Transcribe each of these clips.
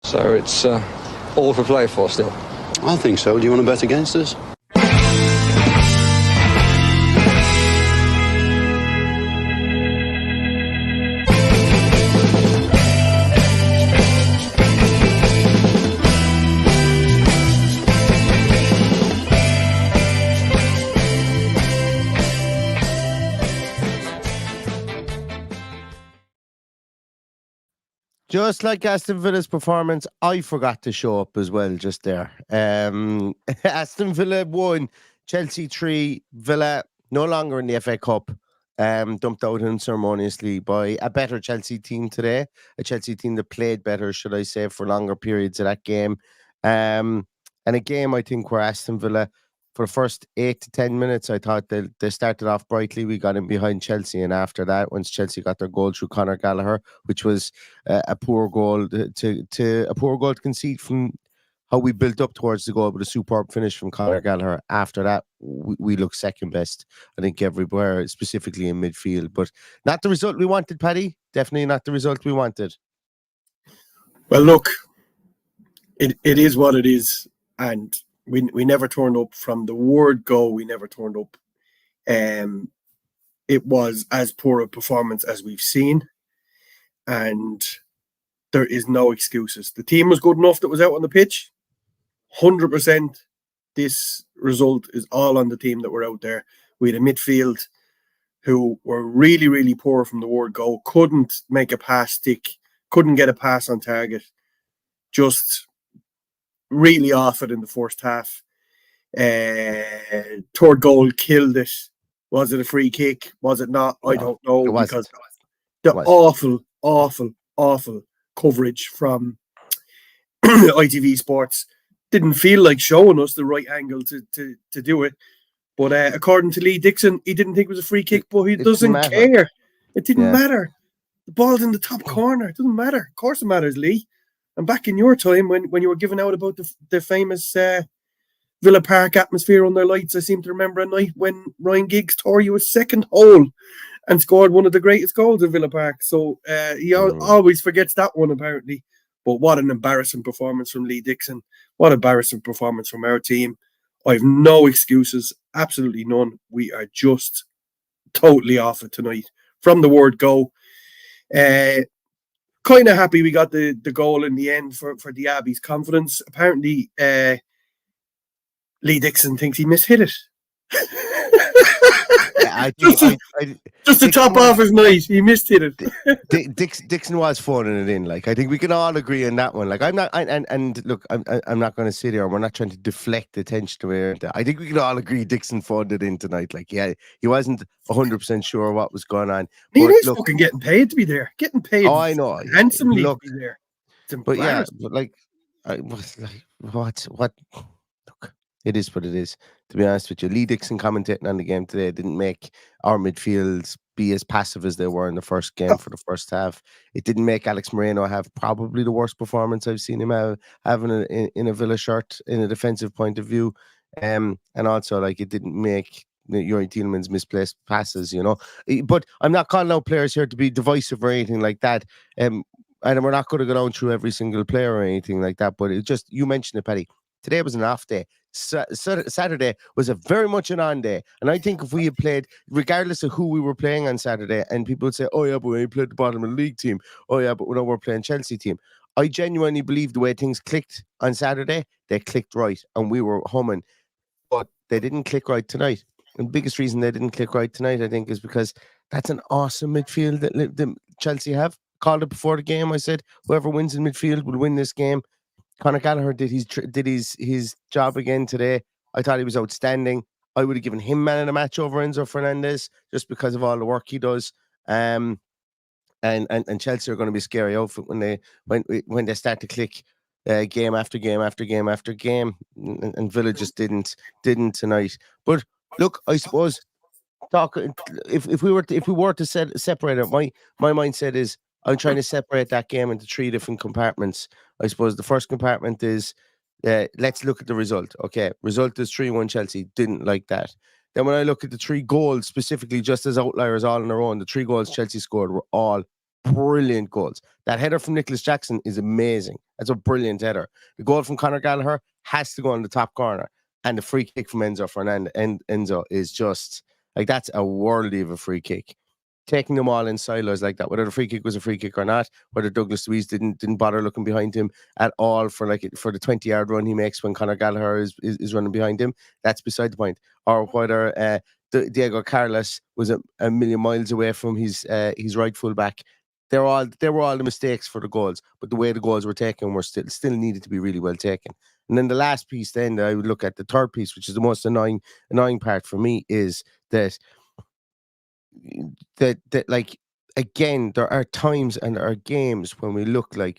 So it's all for play for still. I think so. Do you want to bet against us? Just like Aston Villa's performance, I forgot to show up as well just there. Aston Villa 1, Chelsea 3, Villa no longer in the FA Cup, dumped out unceremoniously by a better Chelsea team today, a Chelsea team that played better, should I say, for longer periods of that game. And a game, I think, where Aston Villa, for the first 8 to 10 minutes, I thought they started off brightly. We got in behind Chelsea, and after that, once Chelsea got their goal through Conor Gallagher, which was a poor goal to concede from how we built up towards the goal, but a superb finish from Conor Gallagher. After that, we looked second best, I think, everywhere, specifically in midfield. But not the result we wanted, Paddy. Definitely not the result we wanted. Well, look, it is what it is, and we never turned up from the word go. We never turned up. It was as poor a performance as we've seen, and there is no excuses. The team was good enough that was out on the pitch. 100%. This result is all on the team that were out there. We had a midfield who were really, really poor from the word go. Couldn't make a pass stick. Couldn't get a pass on target. Just really off it in the first half. Third goal killed it. Was it a free kick? Was it not? I don't know. Because the awful coverage from ITV Sports didn't feel like showing us the right angle to do it. But according to Lee Dixon, he didn't think it was a free kick, but he doesn't care. It didn't matter. The ball's in the top corner. It doesn't matter. Of course it matters, Lee. And back in your time when you were giving out about the famous Villa Park atmosphere on their lights, I seem to remember a night when Ryan Giggs tore you a second hole and scored one of the greatest goals at Villa Park. So he always forgets that one, apparently. But what an embarrassing performance from Lee Dixon. What an embarrassing performance from our team. I have no excuses, absolutely none. We are just totally off it tonight. From the word go. Kind of happy we got the goal in the end for Diaby's confidence. Apparently, Lee Dixon thinks he mishit it. Just to top off his night, he mishit it. Dixon was phoning it in. Like, I think we can all agree on that one. Like, I'm not, and look, I'm not going to sit here. We're not trying to deflect attention to it. I think we can all agree Dixon phoned it in tonight. Like, yeah, he wasn't 100% sure what was going on. He is fucking getting paid to be there. Getting paid. Oh, I know. Handsomely to be there. But yeah, but like, what? Look, it is what it is. To be honest with you, Lee Dixon commentating on the game today didn't make our midfields be as passive as they were in the first game for the first half. It didn't make Alex Moreno have probably the worst performance I've seen him having in a Villa shirt in a defensive point of view. And also, like, it didn't make Yuri Tielemans misplaced passes, you know. But I'm not calling out players here to be divisive or anything like that. And we're not going to go down through every single player or anything like that. But it just, you mentioned it, Paddy. Today was an off day. Saturday was a very much an on day. And I think if we had played, regardless of who we were playing on Saturday, and people would say, oh yeah, but we played the bottom of the league team. Oh yeah, but we're playing Chelsea team. I genuinely believe the way things clicked on Saturday, they clicked right and we were humming. But they didn't click right tonight. And the biggest reason they didn't click right tonight, I think, is because that's an awesome midfield that Chelsea have. Called it before the game. I said, whoever wins in midfield will win this game. Conor Gallagher did his job again today. I thought he was outstanding. I would have given him man of the match over Enzo Fernandez just because of all the work he does. And Chelsea are going to be a scary outfit when they start to click game after game after game after game. And Villa just didn't tonight. But look, I suppose if we were to separate it, my mindset is I'm trying to separate that game into three different compartments. I suppose the first compartment is let's look at the result. Okay, result is 3-1 Chelsea. Didn't like that. Then when I look at the three goals specifically, just as outliers all on their own, the three goals Chelsea scored were all brilliant goals. That header from Nicholas Jackson is amazing. That's a brilliant header. The goal from Conor Gallagher has to go in the top corner. And the free kick from Enzo Fernandez and Enzo is just like, that's a worldly of a free kick. Taking them all in silos like that, whether the free kick was a free kick or not, whether Douglas Luiz didn't bother looking behind him at all for the 20-yard run he makes when Conor Gallagher is running behind him, that's beside the point. Or whether Diego Carlos was a million miles away from his right full back. They were all the mistakes for the goals, but the way the goals were taken were still needed to be really well taken. And then the last piece, then I would look at the third piece, which is the most annoying part for me, is that like, again, there are times and there are games when we look and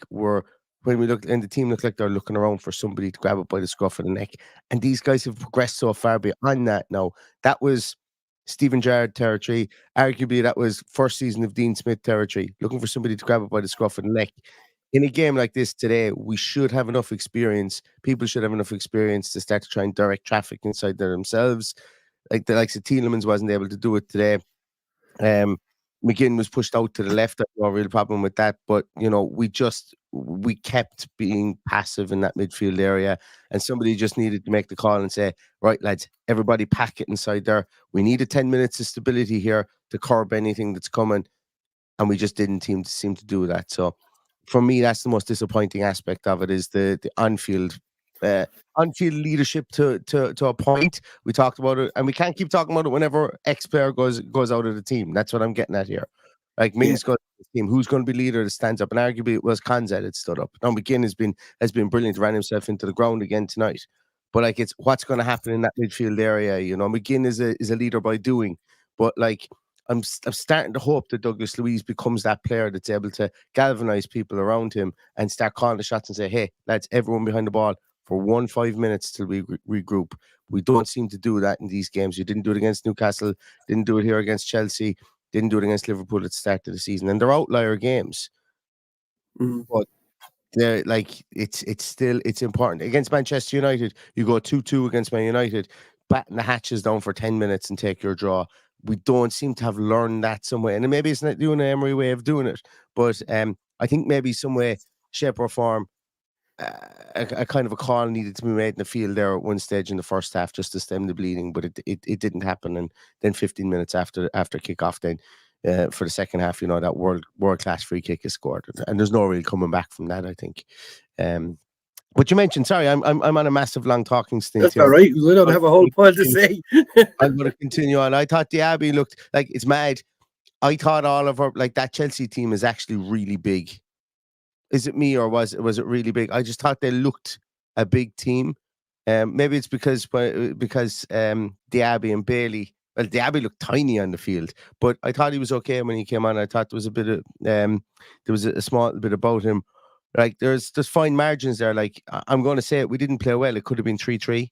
the team look like they're looking around for somebody to grab it by the scruff of the neck. And these guys have progressed so far beyond that now. That was Stephen Gerrard territory. Arguably, that was first season of Dean Smith territory, looking for somebody to grab it by the scruff of the neck. In a game like this today, we should have enough experience. People should have enough experience to start to try and direct traffic inside there themselves. Like the likes of Tielemans wasn't able to do it today. McGinn was pushed out to the left. I have no real problem with that. But, we kept being passive in that midfield area, and somebody just needed to make the call and say, right, lads, everybody pack it inside there. We need 10 minutes of stability here to curb anything that's coming. And we just didn't seem to do that. So for me, that's the most disappointing aspect of it, is the on-field leadership to a point. We talked about it, and we can't keep talking about it whenever X player goes out of the team. That's what I'm getting at here. Like, Mings got the team. Who's going to be leader that stands up? And arguably it was Konza that stood up. Now McGinn has been brilliant, ran himself into the ground again tonight. But like, it's what's going to happen in that midfield area. McGinn is a leader by doing. But like, I'm starting to hope that Douglas Luiz becomes that player that's able to galvanize people around him and start calling the shots and say, hey, lads, everyone behind the ball for 5 minutes till we regroup. We don't seem to do that in these games. You didn't do it against Newcastle, didn't do it here against Chelsea, didn't do it against Liverpool at the start of the season. And they're outlier games. But they're like, it's important. Against Manchester United, you go 2-2 against Man United, batten the hatches down for 10 minutes and take your draw. We don't seem to have learned that some way. And maybe it's not doing an Emery way of doing it, but I think maybe some way, shape or form, a kind of a call needed to be made in the field there at one stage in the first half just to stem the bleeding, but it didn't happen. And then 15 minutes after kickoff, then for the second half, that world class free kick is scored, and there's no real coming back from that, I think. But you mentioned, sorry, I'm on a massive long talking stint. That's here. all right. We don't have a whole pile to say. I'm going to continue on. I thought Diaby looked like, it's mad. I thought all of our, like, that Chelsea team is actually really big. Is it me, or was it really big? I just thought they looked a big team. Maybe it's because Diaby and Bailey. Well, Diaby looked tiny on the field, but I thought he was okay when he came on. I thought there was a bit of there was a small bit about him. Like, there's fine margins there. Like, I'm going to say it, we didn't play well. It could have been 3-3.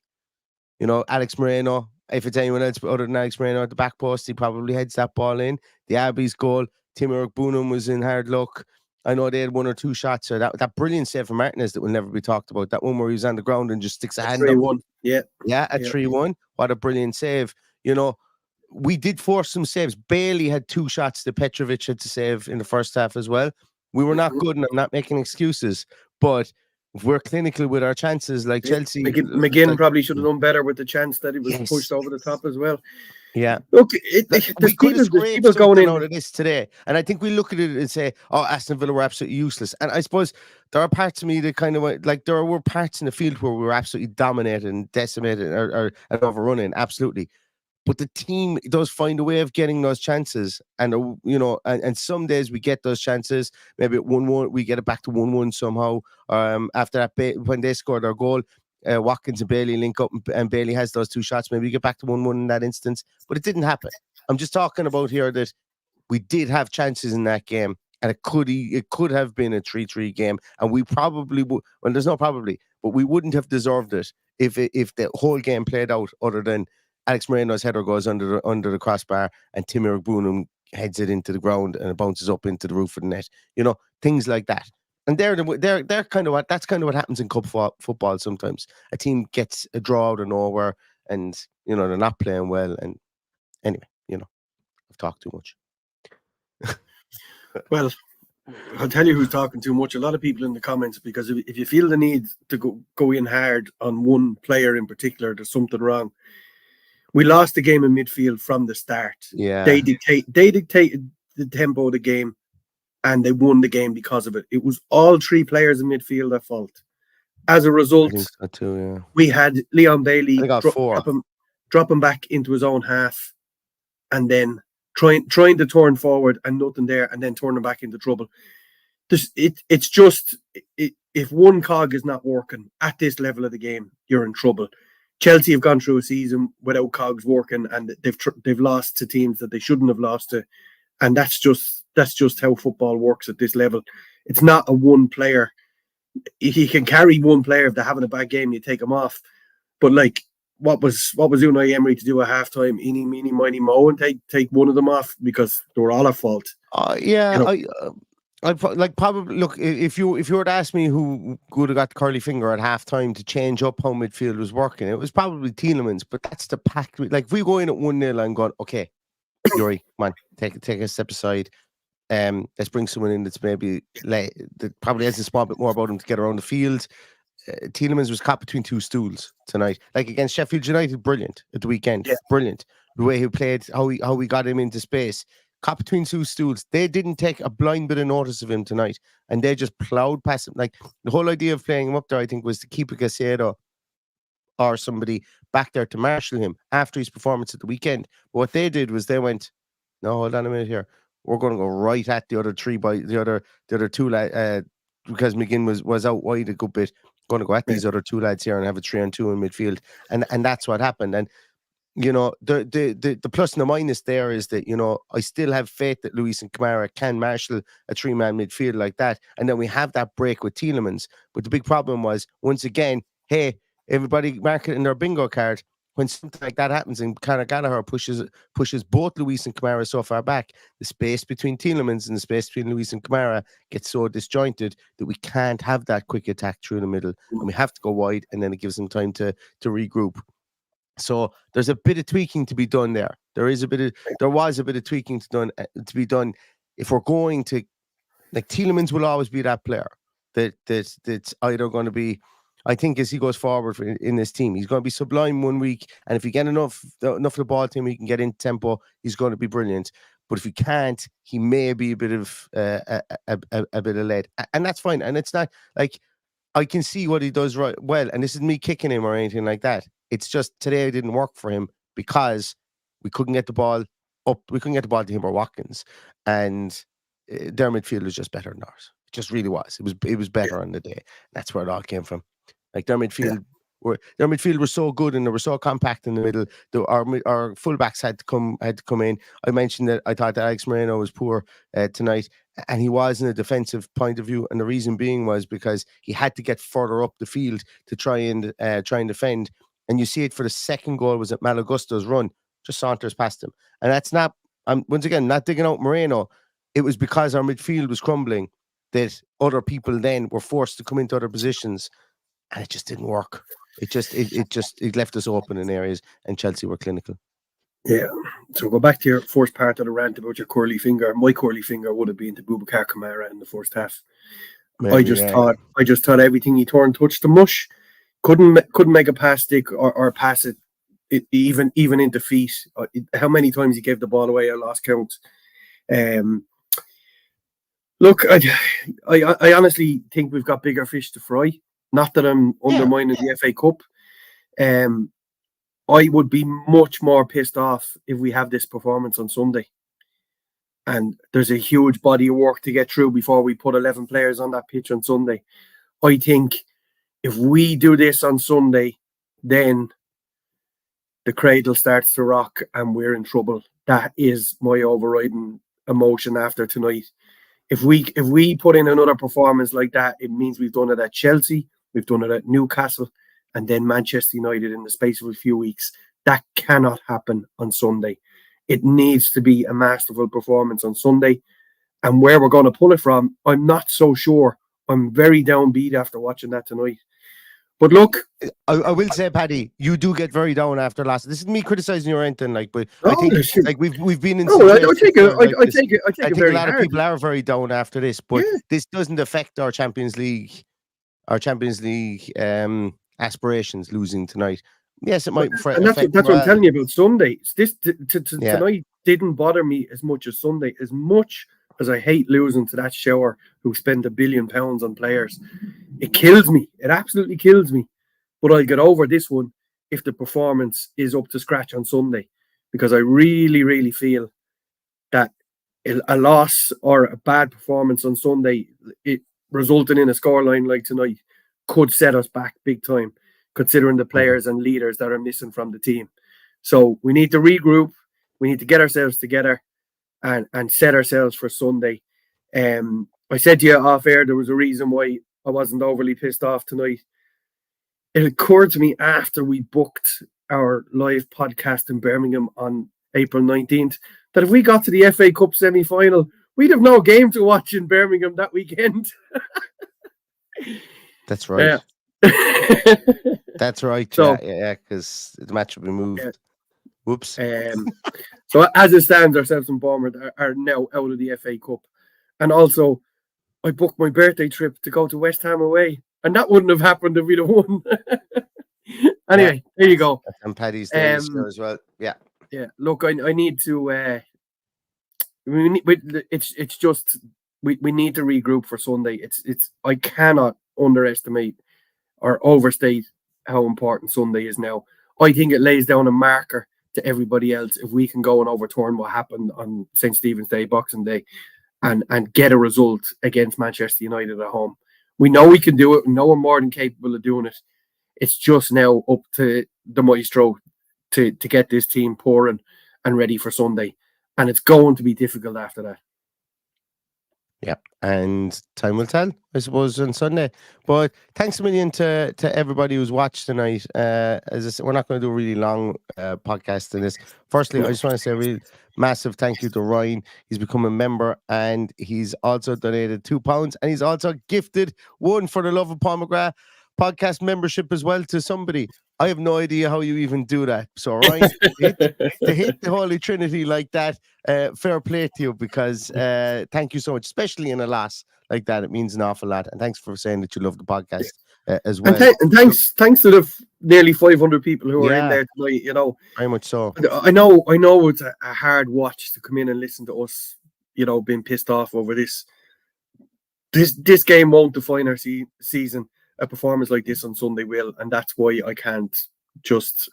Alex Moreno, if it's anyone else other than Alex Moreno at the back post, he probably heads that ball in. Diaby's goal, Timur Bunum was in hard luck. I know they had one or two shots. Or that brilliant save from Martinez that will never be talked about. That one where he was on the ground and just sticks a hand up. 3-1. Yeah. Yeah, at 3-1. What a brilliant save. We did force some saves. Bailey had 2 shots that Petrovic had to save in the first half as well. We were not good, and I'm not making excuses, but if we're clinical with our chances, like Chelsea. McGinn probably should have done better with the chance that he was pushed over the top as well. Yeah. Look, we could have scraped people going in out of this today. And I think we look at it and say, oh, Aston Villa were absolutely useless. And I suppose there are parts of me that kind of, like, there were parts in the field where we were absolutely dominated and decimated or overrunning, absolutely. But the team does find a way of getting those chances. And, and some days we get those chances. Maybe at 1-1, we get it back to 1-1 somehow. After that, when they scored our goal, Watkins and Bailey link up, and Bailey has those 2 shots. Maybe we get back to 1-1 in that instance. But it didn't happen. I'm just talking about here that we did have chances in that game. And it could have been a 3-3 game. And we probably would. Well, there's no probably. But we wouldn't have deserved it if the whole game played out, other than Alex Moreno's header goes under the crossbar and Timur Bunum heads it into the ground and it bounces up into the roof of the net. Things like that. And they're kind of that's kind of what happens in cup football sometimes. A team gets a draw out of nowhere, and they're not playing well. And anyway, I've talked too much. Well, I'll tell you who's talking too much. A lot of people in the comments, because if you feel the need to go in hard on one player in particular, there's something wrong. We lost the game in midfield from the start. Yeah. They dictated the tempo of the game, and they won the game because of it. It was all three players in midfield at fault. As a result, I think so too, yeah. we had Leon Bailey drop him back into his own half, and then trying to turn forward and nothing there, and then turning back into trouble. It's just if one cog is not working at this level of the game, you're in trouble. Chelsea have gone through a season without cogs working, and they've lost to teams that they shouldn't have lost to, and that's just how football works at this level. It's not a one player. He can carry one player if they're having a bad game, you take him off. But like, what was Unai Emery to do at halftime? Eeny, meeny, miny, mo, and take one of them off because they were all at fault. Yeah, you know? I like probably look if you were to ask me who would have got the curly finger at halftime to change up how midfield was working, it was probably Tielemans. But that's the pack. Like if we go in at 1-0 and go, okay, Yuri, come on, take a step aside. Let's bring someone in that's maybe that probably has a small bit more about him to get around the field. Tielemans was caught between two stools tonight. Like against Sheffield United, brilliant at the weekend, brilliant. The way he played, how we got him into space. Caught between two stools. They didn't take a blind bit of notice of him tonight, and they just plowed past him. Like the whole idea of playing him up there, I think, was to keep a Casado or somebody back there to marshal him after his performance at the weekend. But what they did was they went, no, hold on a minute here. We're going to go right at the other the other two lads, because McGinn was out wide a good bit. Going to go at these other two lads here and have a 3-on-2 in midfield, and that's what happened. And you know, the plus and the minus there is that, you know, I still have faith that Luis and Kamara can marshal a 3-man midfield like that. And then we have that break with Tielemans. But the big problem was, once again, hey, everybody mark it in their bingo card. When something like that happens and Conor Gallagher pushes both Luis and Kamara so far back, the space between Tielemans and the space between Luis and Kamara gets so disjointed that we can't have that quick attack through the middle. And we have to go wide, and then it gives them time to regroup. So there's a bit of tweaking to be done there. There was a bit of tweaking to be done. If we're going to, like, Tielemans will always be that player that's either going to be, I think, as he goes forward in this team, he's going to be sublime one week, and if you get enough of the ball to him, he can get in tempo. He's going to be brilliant. But if he can't, he may be a bit of a bit of lead, and that's fine. And it's not like, I can see what he does right well, and this is me kicking him or anything like that. It's just today it didn't work for him because we couldn't get the ball up. We couldn't get the ball to him or Watkins, and their midfield was just better than ours. It just really was. It was better on the day. That's where it all came from. Like their midfield was so good and they were so compact in the middle. Our fullbacks had to come in. I mentioned that I thought that Alex Moreno was poor tonight, and he was in a defensive point of view. And the reason being was because he had to get further up the field to try and defend. And you see it for the second goal was at Malagusto's run, just saunters past him. And that's not, once again, not digging out Moreno. It was because our midfield was crumbling that other people then were forced to come into other positions, and it just didn't work. It left us open in areas, and Chelsea were clinical. Yeah. So go back to your first part of the rant about your curly finger. My curly finger would have been to Boubacar Kamara in the first half. Maybe, I just thought everything he turned touched the mush. Couldn't make a pass stick or pass it even into feet. How many times he gave the ball away, I lost count. Look, I honestly think we've got bigger fish to fry. Not that I'm undermining the FA Cup. I would be much more pissed off if we have this performance on Sunday. And there's a huge body of work to get through before we put 11 players on that pitch on Sunday. I think if we do this on Sunday, then the cradle starts to rock and we're in trouble. That is my overriding emotion after tonight. If we put in another performance like that, it means we've done it at Chelsea, we've done it at Newcastle, and then Manchester United in the space of a few weeks. That cannot happen on Sunday. It needs to be a masterful performance on Sunday. And where we're going to pull it from, I'm not so sure. I'm very downbeat after watching that tonight. But look, I will say, Paddy, you do get very down after last. This is me criticizing your anything, like, but I oh, think shit. like we've been in No, I situations take where, it. like I this. take it. I I take it think a very lot of hard. people are very down after this, but Yeah. this doesn't affect our Champions League aspirations losing tonight. Yes, it might And that's affect what I'm morale. telling you about Sunday. This Yeah. tonight didn't bother me as much as Sunday. As much as I hate losing to that shower who spend £1 billion on players, it kills me. It absolutely kills me. But I'll get over this one if the performance is up to scratch on Sunday, because I really, really feel that a loss or a bad performance on Sunday, it resulting in a scoreline like tonight, could set us back big time, considering the players and leaders that are missing from the team. So we need to regroup. We need to get ourselves together and set ourselves for Sunday. I said to you off air there was a reason why I wasn't overly pissed off tonight. It occurred to me after we booked our live podcast in Birmingham on April 19th that if we got to the FA Cup semi-final, we'd have no game to watch in Birmingham that weekend. That's right. Yeah. That's right. So, yeah, because the match will be moved. Yeah. Whoops. So as it stands, ourselves and Bournemouth are now out of the FA Cup. And also, I booked my birthday trip to go to West Ham away. And that wouldn't have happened if we'd have won. Anyway, there you go. And Paddy's Day as well. Yeah. Yeah. Look, I need to. It's just we need to regroup for Sunday. It's I cannot underestimate or overstate how important Sunday is now. I think it lays down a marker to everybody else if we can go and overturn what happened on St. Stephen's Day, Boxing Day, and get a result against Manchester United at home. We know we can do it. We know we're more than capable of doing it. It's just now up to the maestro to get this team pouring and ready for Sunday. And it's going to be difficult after that. Yeah, and time will tell, I suppose, on Sunday. But thanks a million to everybody who's watched tonight. As I said, we're not going to do a really long podcast in this. Firstly, I just want to say a real massive thank you to Ryan. He's become a member and he's also donated £2, and he's also gifted one for the Love of Paul McGrath podcast membership as well to somebody. I have no idea how you even do that. So, Ryan, to hit the Holy Trinity like that, fair play to you, because thank you so much, especially in a loss like that. It means an awful lot. And thanks for saying that you love the podcast as well. And thanks to the nearly 500 people who are in there tonight. You know, very much so. I know it's a hard watch to come in and listen to us, you know, being pissed off over this. This game won't define our season. A performance like this on Sunday will, and that's why I can't just.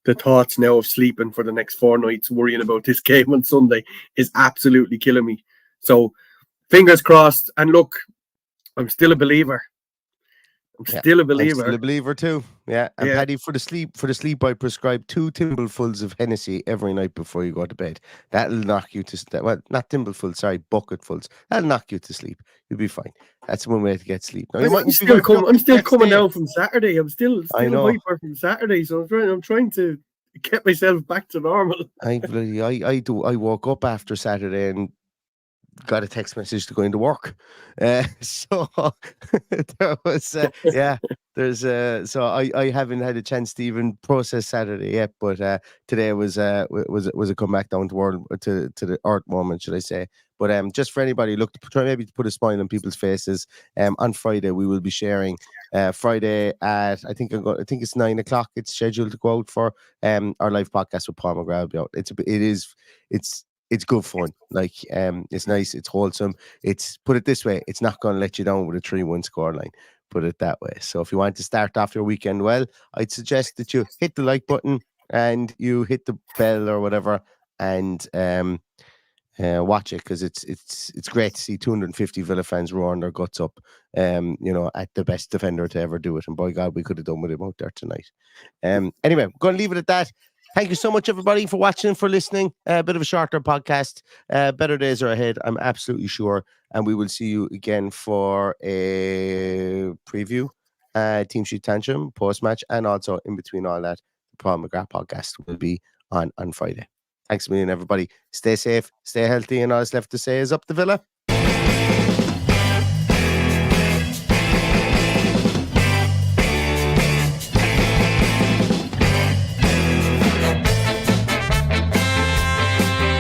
The thoughts now of sleeping for the next 4 nights, worrying about this game on Sunday, is absolutely killing me. So, fingers crossed. And look, I'm still a believer. I'm still a believer too. Yeah. And Paddy, for the sleep, I prescribe 2 thimblefuls of Hennessy every night before you go to bed. That'll knock you to well, not thimblefuls, sorry, bucketfuls. That'll knock you to sleep. You'll be fine. That's one way to get sleep. Now, I'm still coming down from Saturday. I'm still hyper from Saturday, so I'm trying to get myself back to normal. I woke up after Saturday and got a text message to go into work. So there was so I haven't had a chance to even process Saturday yet, but today was a comeback down to the earth moment, should I say. But just for anybody, look, try maybe to put a smile on people's faces. On Friday we will be sharing Friday at I think it's 9 o'clock. It's scheduled to go out for our live podcast with Paul McGrath. It's good fun. Like it's nice, it's wholesome. It's, put it this way, it's not going to let you down with a 3-1 scoreline. Put it that way. So if you want to start off your weekend well, I'd suggest that you hit the like button and you hit the bell or whatever and watch it, because it's great to see 250 Villa fans roaring their guts up, you know, at the best defender to ever do it. And by God, we could have done with him out there tonight. Anyway, I'm going to leave it at that. Thank you so much, everybody, for watching and for listening. A bit of a shorter podcast. Better days are ahead, I'm absolutely sure. And we will see you again for a preview, Team Sheet Tantrum, post-match, and also in between all that, the Paul McGrath podcast will be on Friday. Thanks a million, everybody. Stay safe, stay healthy, and all that's left to say is up the Villa.